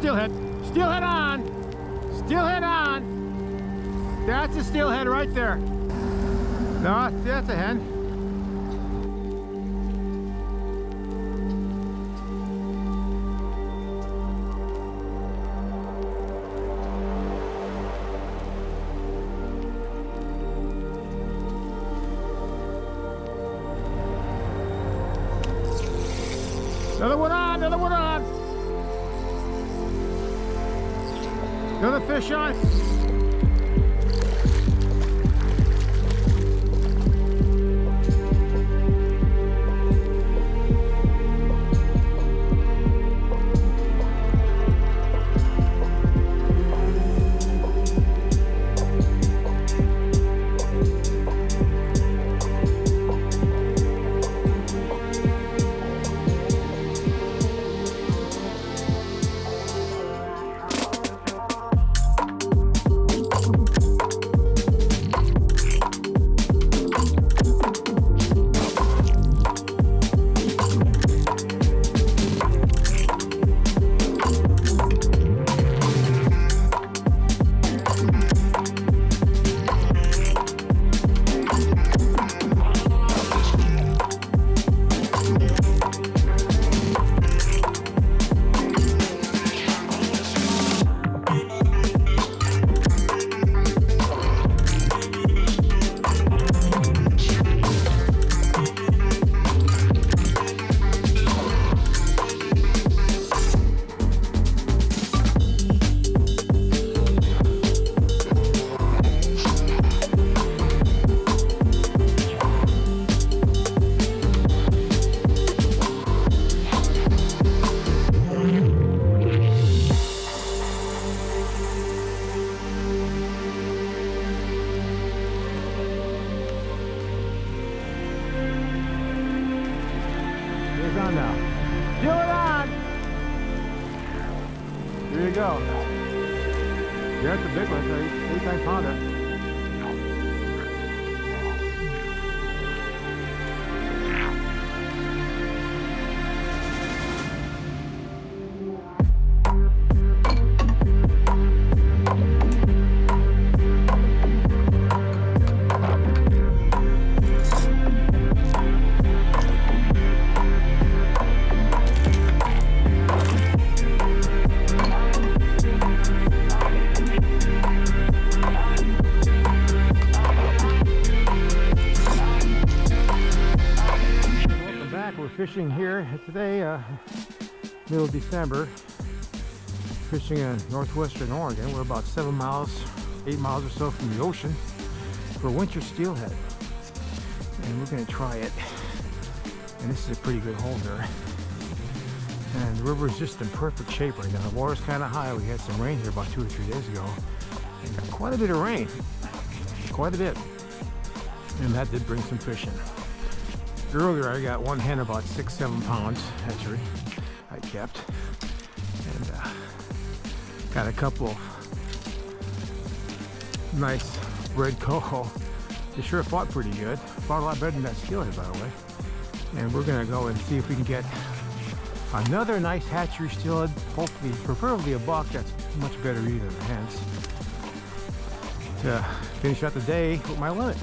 steelhead. Steelhead on. Steelhead on. That's a steelhead right there. No, that's a hen. Another one on, another one on. Another fish on. On now. Reel it on. There you go. There's the big one. It's 8 pounder. Fishing here today, middle of December, fishing in northwestern Oregon. We're about 7 miles, 8 miles or so from the ocean for winter steelhead, and we're going to try it. And this is a pretty good hole here, and the river is just in perfect shape right now. The water's kind of high. We had some rain here about 2 or 3 days ago, and quite a bit of rain, quite a bit, and that did bring some fish in. Earlier I got one hen about 6-7 pounds hatchery I kept, and got a couple nice red coho. They sure fought pretty good, fought a lot better than that steelhead, by the way. And we're gonna go and see if we can get another nice hatchery steelhead, hopefully preferably a buck. That's much better eating than the hens, to finish out the day with my limit.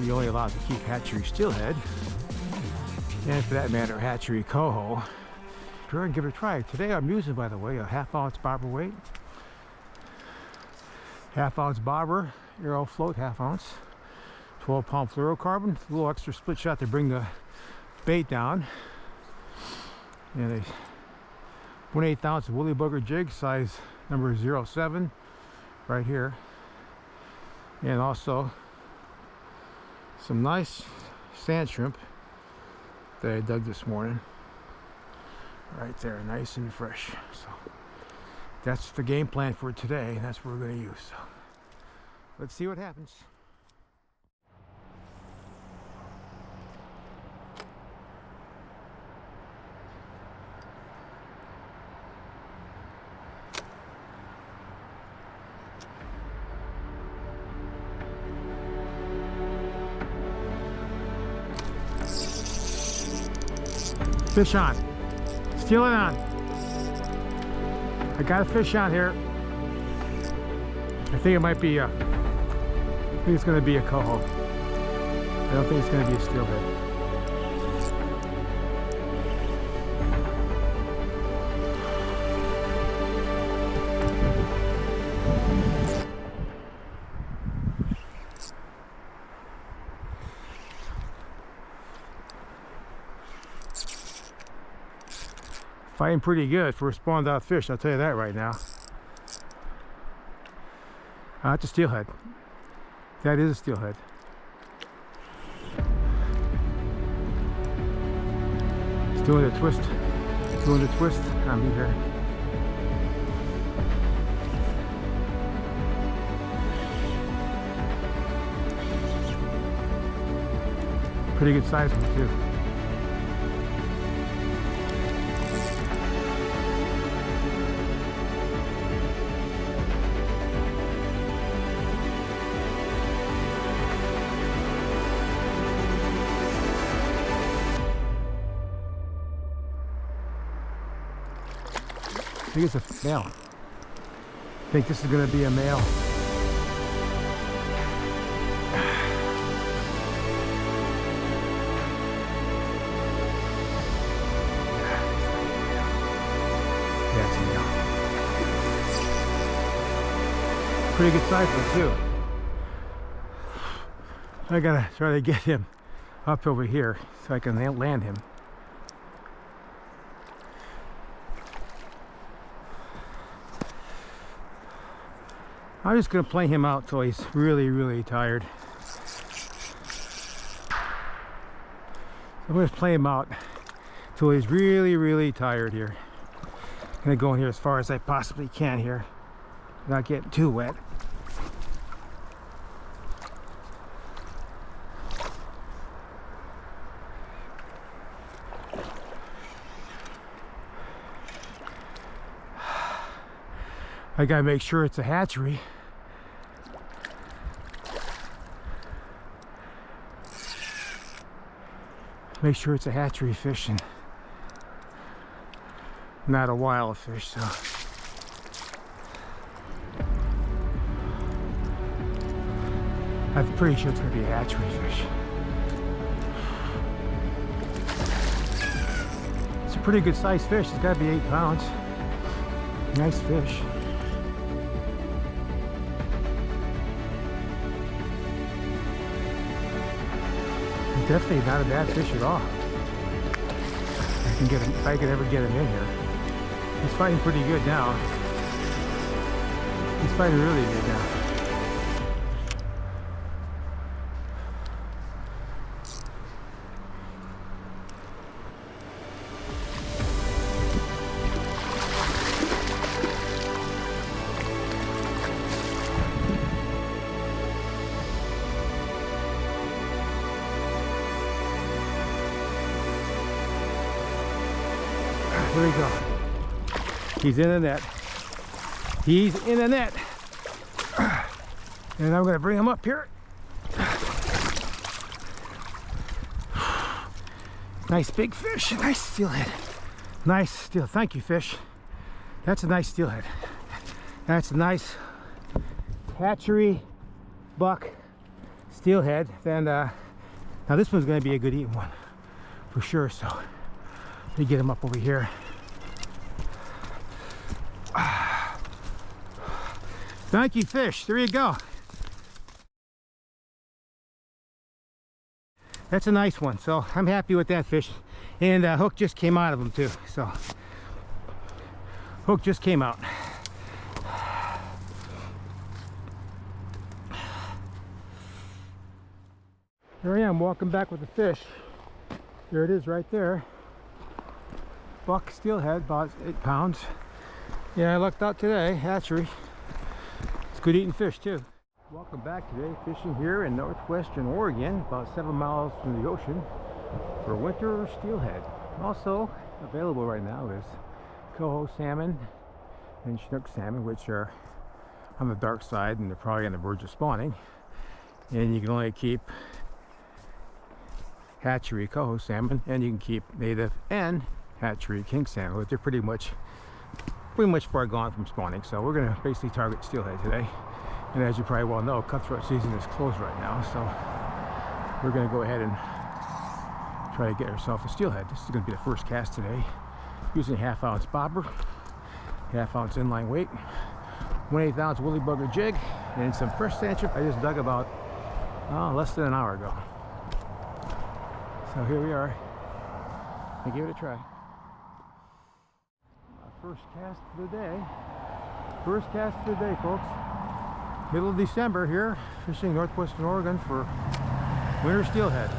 You're only allowed to keep hatchery steelhead, and for that matter hatchery coho. Go and give it a try. Today I'm using, by the way, a 1/2 ounce bobber weight, 1/2 ounce bobber, arrow float 1/2 ounce, 12 pound fluorocarbon, a little extra split shot to bring the bait down, and a 1/8 ounce woolly bugger jig, size number 07 right here, and also some nice sand shrimp that I dug this morning right there, nice and fresh. So that's the game plan for today, and that's what we're going to use. So let's see what happens. Fish on. Steelhead on. I got a fish on here. I think it might be I think it's going to be a coho. I don't think it's going to be a steelhead. Fighting pretty good for a spawned out fish, I'll tell you that right now. It's a steelhead. That is a steelhead. It's doing the twist. Doing the twist on me here. Pretty good size one too. I think it's a male. I think this is going to be a male. Yeah, it's a male. Pretty good size one too. I gotta try to get him up over here so I can land him. I'm just going to play him out till he's really, really tired. I'm going to play him out till he's really, really tired here. I'm going to go in here as far as I possibly can here without getting too wet. I got to make sure it's a hatchery. Make sure it's a hatchery fish and not a wild fish. So I'm pretty sure it's going to be a hatchery fish. It's a pretty good sized fish. It's got to be 8 pounds. Nice fish. Definitely not a bad fish at all. I can get him if I could ever get him in here. He's fighting pretty good now. He's fighting really good now. There we go. He's in the net. He's in the net. And I'm going to bring him up here. Nice big fish. Nice steelhead. Nice steel. Thank you, fish. That's a nice steelhead. That's a nice hatchery buck steelhead. Then now this one's going to be a good eating one for sure. So let me get him up over here. Thank you, fish. There you go. That's a nice one. So I'm happy with that fish. And hook just came out of him too. So hook just came out. Here I am walking back with the fish. There it is right there. Buck steelhead, about 8 pounds. Yeah, I lucked out today, hatchery. It's good eating fish too. Welcome back today, fishing here in northwestern Oregon, about 7 miles from the ocean for winter steelhead. Also available right now is coho salmon and chinook salmon, which are on the dark side and they're probably on the verge of spawning. And you can only keep hatchery coho salmon, and you can keep native and hatchery king salmon, but they're pretty much pretty much far gone from spawning, so we're gonna basically target steelhead today. And as you probably well know, cutthroat season is closed right now, so we're gonna go ahead and try to get ourselves a steelhead. This is gonna be the first cast today, using a 1/2 ounce bobber, 1/2 ounce inline weight, 1/8 ounce woolly bugger jig, and some fresh sand chip I just dug about less than an hour ago. So here we are. I give it a try. Our first cast of the day. First cast of the day, folks. Middle of December here, fishing northwestern Oregon for winter steelhead.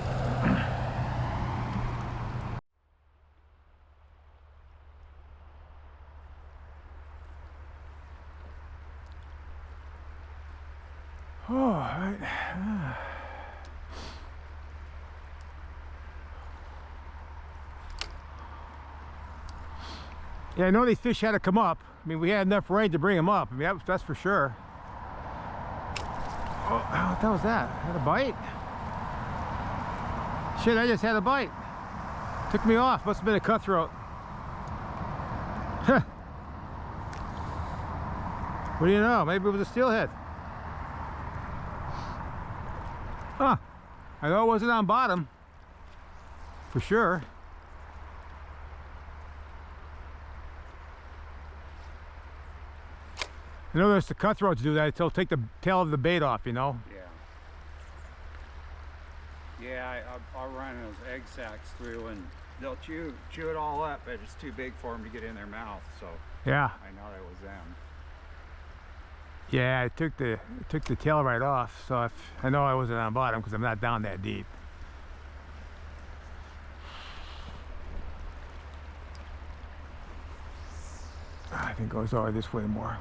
Oh, all right. Yeah, I know these fish had to come up. I mean, we had enough rain to bring them up. I mean, that's for sure. Oh, what the hell was that? Had a bite? Shit, I just had a bite. Took me off. Must have been a cutthroat. Huh. What do you know? Maybe it was a steelhead. Huh. I know it wasn't on bottom. For sure. I know there's the cutthroats do that. They'll take the tail of the bait off, you know? Yeah. Yeah, I'll run those egg sacs through and they'll chew it all up, but it's too big for them to get in their mouth, so yeah. I know that was them. Yeah, it took the tail right off, so I know I wasn't on bottom because I'm not down that deep. I think it goes over this way more.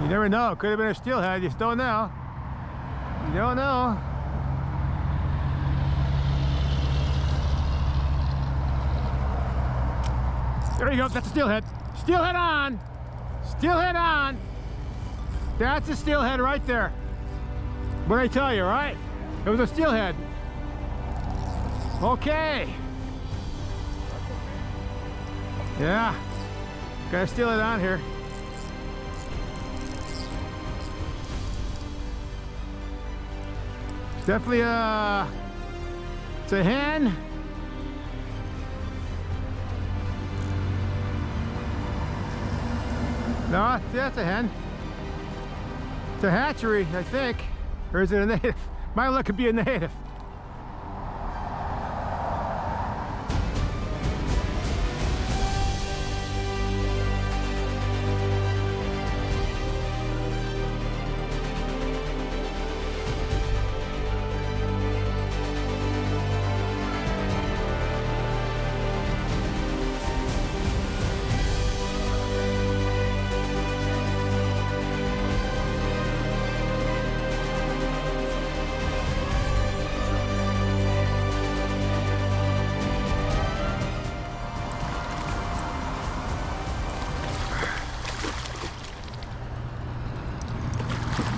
You never know. It could have been a steelhead. You just don't know. You don't know. There you go. That's a steelhead. Steelhead on. Steelhead on. That's a steelhead right there. What did I tell you, right? It was a steelhead. Okay. Yeah. Got a steelhead on here. It's definitely it's a hen. No, that's a hen. It's a hatchery, I think. Or is it a native? Might look to be a native.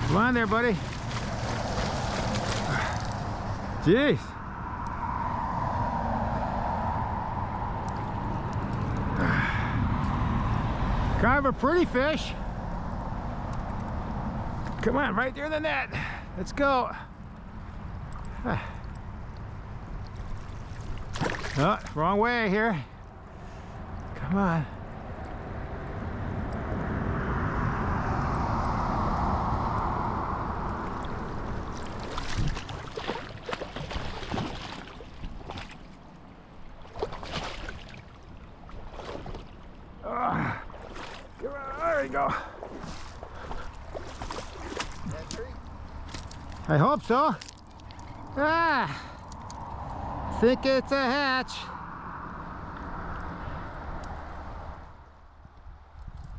Come on there, buddy. Jeez. Kind of a pretty fish. Come on, right there in the net. Let's go. Oh, wrong way here. Come on. There you go. I hope so. I think it's a hatch.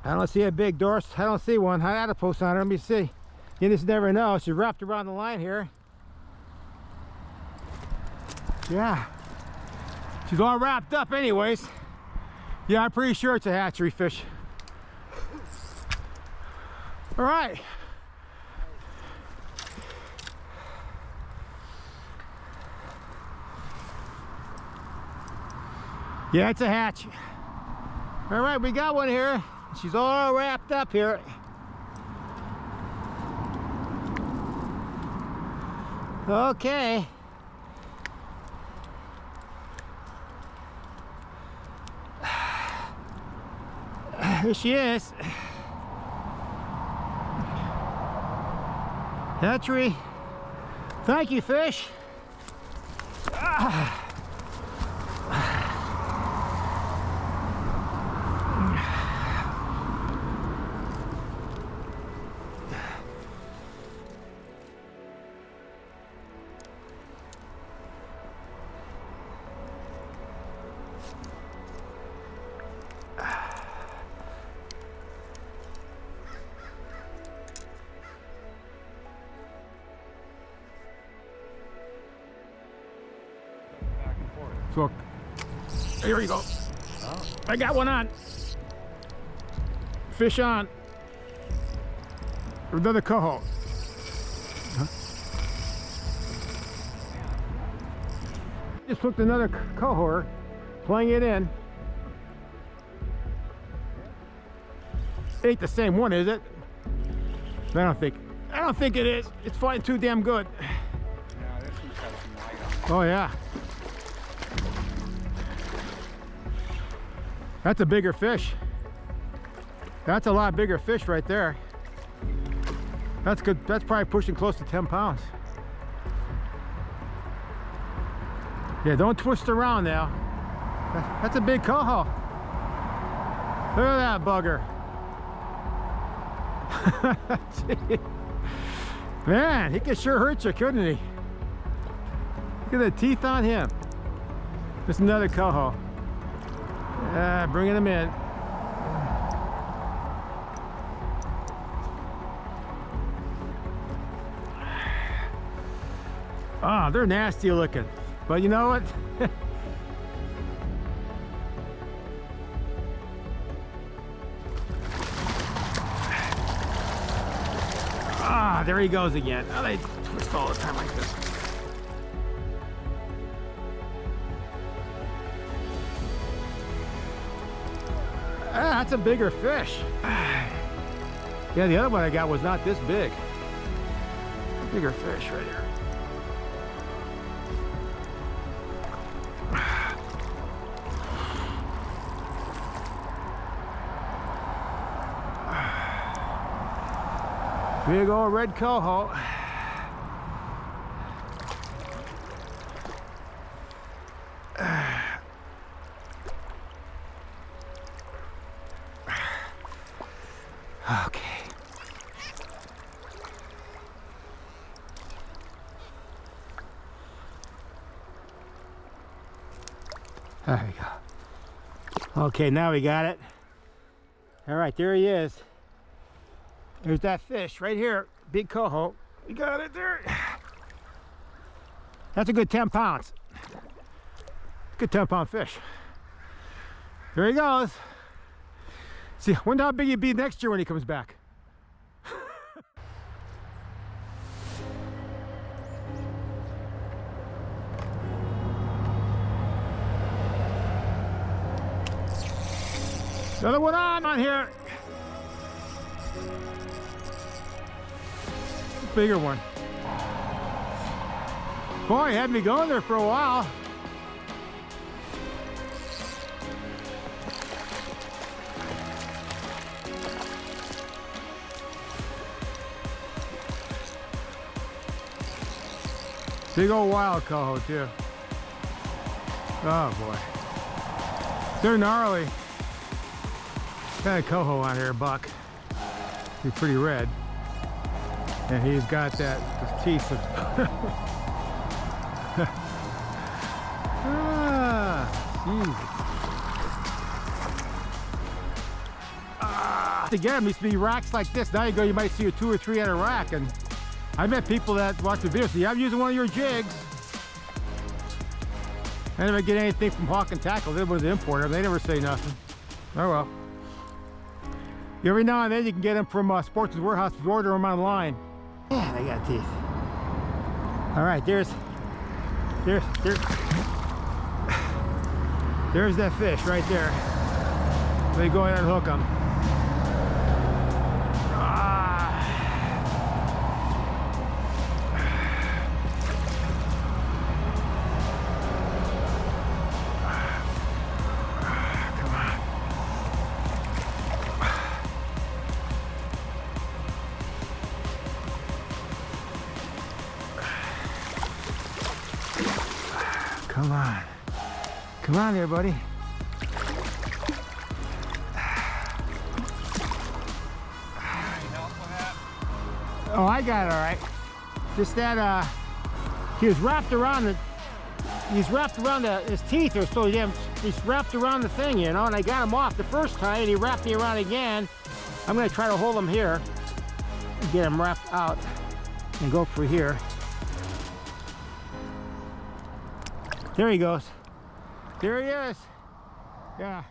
I don't see a big dorse. I don't see one. I had a post on her. Let me see. You just never know. She's wrapped around the line here. Yeah. She's all wrapped up anyways. Yeah, I'm pretty sure it's a hatchery fish. All right. Yeah, it's a hatch. All right, we got one here. She's all wrapped up here. Okay. Here she is. Hatchery. Thank you, fish. So, here we go. Oh. I got one on. Fish on. Another coho. Huh? Just hooked another coho, playing it in. It ain't the same one, is it? I don't think it is. It's fighting too damn good. Yeah, this one's got some light on it. Oh yeah. That's a bigger fish. That's a lot bigger fish right there. That's good. That's probably pushing close to 10 pounds. Yeah, don't twist around now. That's a big coho. Look at that bugger. Man, he could sure hurt you, couldn't he? Look at the teeth on him. Just another coho. Bringing them in. Ah, they're nasty looking, but you know what? Ah, there he goes again. Oh, they twist all the time like this. Ah, that's a bigger fish. Yeah, the other one I got was not this big. Bigger fish right here. Big old red coho. Okay. There we go. Okay, now we got it. All right, there he is. There's that fish right here, big coho. We got it there. That's a good 10 pounds. Good 10-pound fish. There he goes. See, I wonder how big he'll be next year when he comes back. Another one on here. Bigger one. Boy, he had me going there for a while. Big old wild coho too. Oh boy. They're gnarly. Got a coho on here, a buck. He's pretty red. And he's got that, his teeth. To get them used to be racks like this. Now you go, you might see a 2 or 3 at a rack. And I met people that watch the video. So yeah, I'm using one of your jigs. I never get anything from Hawk and Tackle. They was the importer. They never say nothing. Oh well. Every now and then you can get them from Sports Warehouse. If you order them online. Yeah, they got teeth. All right, there's. There's that fish right there. Let me go ahead and hook him. Come on. Come on there, buddy. Oh, I got it all right. Just that, he was wrapped around the, his teeth are so damn, he's wrapped around the thing, you know, and I got him off the first time and he wrapped me around again. I'm gonna try to hold him here and get him wrapped out and go for here. There he goes. There he is. Yeah.